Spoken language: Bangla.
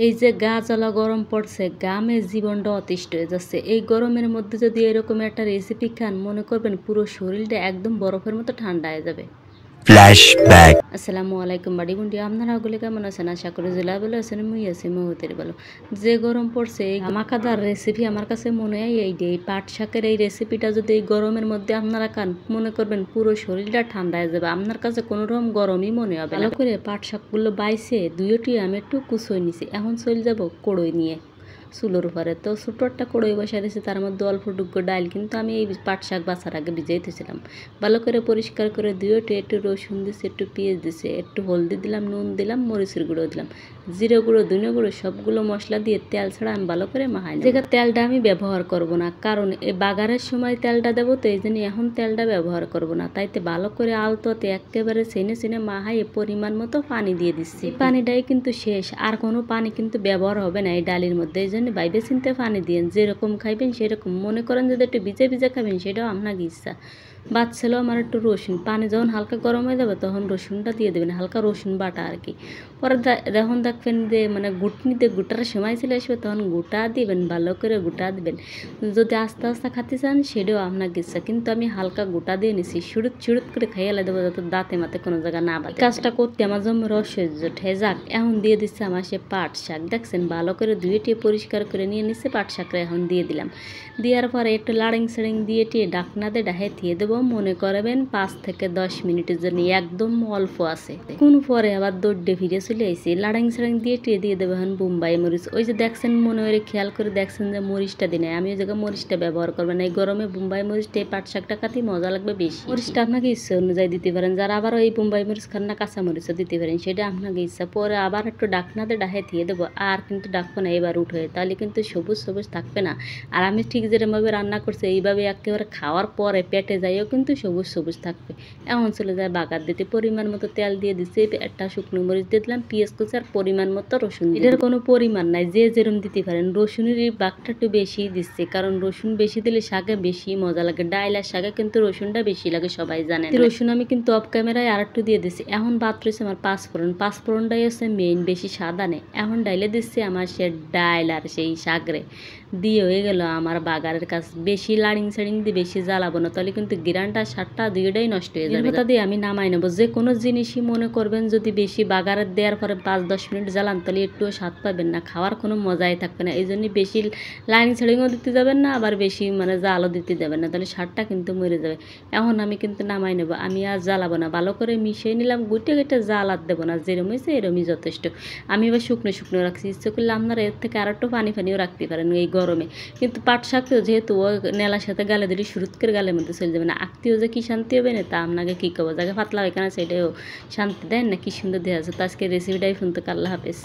এই যে গা জ্বালা গরম পড়ছে, ঘামে জীবনটা অতিষ্ঠ হয়ে যাচ্ছে। এই গরমের মধ্যে যদি এরকম একটা রেসিপি খান, মনে করবেন পুরো শরীরটা একদম বরফের মতো ঠান্ডা হয়ে যাবে। ফ্ল্যাশব্যাক। আসসালামু আলাইকুম বাড়ি বন্ধু, আপনারা ওগুলো কেমন আছেন? আশা করি জেলা বলে আছেন, মুই আছি মহুতের বলো। যে গরম পড়ছে, এই ধামাকাদার রেসিপি আমার কাছে মনে হয় এই পাট শাকের এই রেসিপিটা যদি এই গরমের মধ্যে আপনারা খান, মনে করবেন পুরো শরীরটা ঠান্ডা হয়ে যাবে। আপনার কাছে কোনো রকম গরমই মনে হবে না। ভালো করে পাট শাকগুলো বাইছে দুইটি আমি একটু কুচোই নিছি। এখন চলে যাব কড়ই নিয়ে চুলোর উপরে। তো ছোটো একটা কড়ই বসাই দিয়েছি, তার মধ্যে অল্প টুকরো ডাল কিন্তু আমি এই পাট শাক বাছার আগে ভিজাই দিয়েছিলাম। ভালো করে পরিষ্কার করে দুইটি একটু রসুন দিছি, একটু পেঁয়াজ দিছি, একটু হলদি দিলাম, নুন দিলাম, মরিচের গুঁড়ো দিলাম, জিরে গুঁড়ো, ধনে গুঁড়ো সবগুলো মশলা দিয়ে তেল ছাড়া আমি ভালো করে মাখাই। যেখানে তেলটা আমি ব্যবহার করব না, কারণ এই বাগারের সময় তেলটা দেবো, তো এই জন্য এখন তেলটা ব্যবহার করব না। তাইতে ভালো করে আলতোতে একেবারে চেনে মাখাই পরিমাণ মতো পানি দিয়ে দিচ্ছি। পানিটাই কিন্তু শেষ, আর কোনো পানি কিন্তু ব্যবহার হবে না এই ডালের মধ্যে। এই জন্য বাইবে চিনতে পানি দিন, যেরকম খাইবেন সেরকম। মনে করেন যদি একটু ভিজে খাবেন, সেটাও আপনার ইচ্ছা। বাচ্চালো আমার একটু রসুন, পানি যখন হালকা গরম হয়ে যাবে তখন রসুনটা দিয়ে দেবেন, হালকা রসুন বাটা আর কি। পরে যখন দেখবেন যে মানে গুটনিতে গুটার সময় চলে আসবে, তখন গোটা দিবেন, ভালো করে গোটা দিবেন। যদি আস্তে আস্তে খাতে চান সেটাও আপনার ইচ্ছা, কিন্তু আমি হালকা গোটা দিয়ে নিছি। ছুড়ুত করে খাইয়ে দেবো, যাতে দাঁতে মাতে কোনো জায়গা না বাঁধে। কাজটা করতে আমার জন্য রসহ্য ঠে যাক। এখন দিয়ে দিচ্ছে আমার সে পাট শাক। দেখছেন ভালো করে ধুয়ে পরিষ্কার করে নিয়ে নিচ্ছে। পাট শাকটা এখন দিয়ে দিলাম। দেওয়ার পরে একটু লাড়িং সাড়িং দিয়ে ডাকনা দিয়ে ডাহে দিয়ে দেবো। মনে করবেন 5 থেকে 10 মিনিটের জন্য, একদম অল্প আছে। কোন পরে আবার দৌড়ে ফিরে চলে আইসি। লাড়িং সাড়িং দিয়ে দেবো এখন বোম্বাই মরিচ। ওই যে দেখছেন, মনে করে খেয়াল করে দেখছেন যে মরিচটা দিনে আমি ওই জায়গায় মরিচটা ব্যবহার করবেন। এই গরমে বোম্বাই মরিচটা এই পাট শাকটা খাতে মজা লাগবে বেশি। মরিচটা আপনাকে ইচ্ছা অনুযায়ী দিতে পারেন, যারা আবার ওই বোম্বাই মরিচ খান না, কাঁচা মরিচও দিতে পারেন, সেটা আপনাকে ইচ্ছা। পরে আবার একটু ডাকনাতে ডাহে দিয়ে দেবো। আর কিন্তু ডাকবো না এবার উঠে, তাহলে কিন্তু সবুজ সবুজ থাকবে না। আর আমি ঠিক যেরকমভাবে রান্না করছি এইভাবে একেবারে খাওয়ার পরে পেটে যাইও কিন্তু সবুজ সবুজ থাকবে। এখন চলে যায় বাগার দিতে। পরিমাণ মতো তেল দিয়ে দিচ্ছি, একটা শুকনো মরিচ দিয়ে দিলাম, পেঁয়াজ কুচি আর পরিমাণ মতো রসুন। এটার কোনো পরিমাণ নাই, যে যেরকম দিতে পারেন। রসুনের এই বাগটা একটু বেশি দিচ্ছে, কারণ রসুন বেশি দিলে শাকে বেশি মজা লাগে। ডাইল আর শাকে কিন্তু রসুনটা বেশি লাগে, সবাই জানেন। রসুন আমি কিন্তু অফ ক্যামেরায় আর একটু দিয়ে দিচ্ছি। এখন বাদ রয়েছে আমার পাঁচফোড়নটাই হচ্ছে মেইন, বেশি সাদা নেই। এখন ডাইলে দিচ্ছি আমার সে ডাইল আর সেই শাকরে দিয়ে হয়ে গেল আমার বাগারের কাজ। বেশি লাড়িং সাড়িং দিয়ে বেশি জ্বালাবো না, তাহলে কিন্তু গিরানটা স্বাদটা দুইটাই নষ্ট হয়ে যাবে। এটা দিয়ে আমি নামাই নেবো। যে কোনো জিনিসই মনে করবেন যদি বেশি বাগারের দেওয়ার পরে 5-10 মিনিট জ্বালান, তাহলে একটুও স্বাদ পাবেন না, খাওয়ার কোনো মজাই থাকবে না। এই জন্য বেশি লাড়িং সাড়িংও দিতে যাবেন না, আবার বেশি মানে জালও দিতে যাবেন না, তাহলে স্বাদটা কিন্তু মরে যাবে। এখন আমি কিন্তু নামাই নেবো, আমি আর জ্বালাবো না। ভালো করে মিশিয়ে নিলাম, গুটে জ্বাল আর দেবো না, যেরম হয়েছে এরমই যথেষ্ট। আমি এবার শুকনো রাখছি। ইচ্ছে করলে আপনারা এর থেকে আর একটু পানিও রাখতে পারেন এই গরমে। কিন্তু পাট শাকও যেহেতু ও নেলার সাথে গালে দিলে শুরুত করে গালের মধ্যে চলে যাবে না। আঁকতেও যে কি শান্তি হবে না, তা আপনাকে কী করবো। যাকে পাতলা হয় কেন সেটাও শান্তি দেয় না, কি সুন্দর দেওয়া আছে। তো আজকে রেসিপিটাই ফোন তো। আল্লাহ হাফেজ।